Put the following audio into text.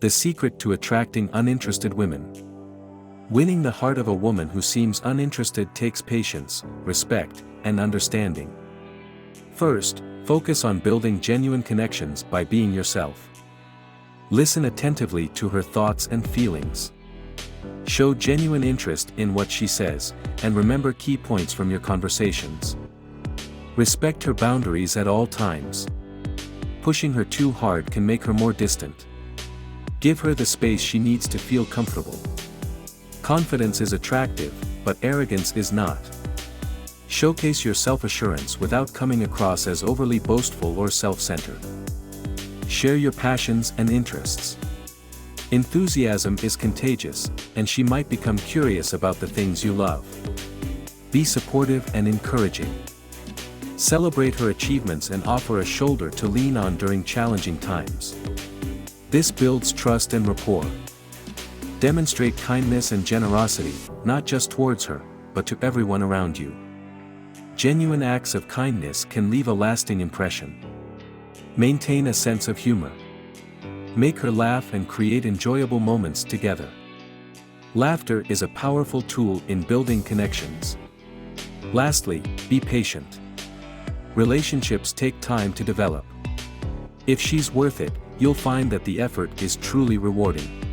The secret to attracting uninterested women. Winning the heart of a woman who seems uninterested takes patience, respect, and understanding. First, focus on building genuine connections by being yourself. Listen attentively to her thoughts and feelings. Show genuine interest in what she says, and remember key points from your conversations. Respect her boundaries at all times. Pushing her too hard can make her more distant. Give her the space she needs to feel comfortable. Confidence is attractive, but arrogance is not. Showcase your self-assurance without coming across as overly boastful or self-centered. Share your passions and interests. Enthusiasm is contagious, and she might become curious about the things you love. Be supportive and encouraging. Celebrate her achievements and offer a shoulder to lean on during challenging times. This builds trust and rapport. Demonstrate kindness and generosity, not just towards her, but to everyone around you. Genuine acts of kindness can leave a lasting impression. Maintain a sense of humor. Make her laugh and create enjoyable moments together. Laughter is a powerful tool in building connections. Lastly, be patient. Relationships take time to develop. If she's worth it, you'll find that the effort is truly rewarding.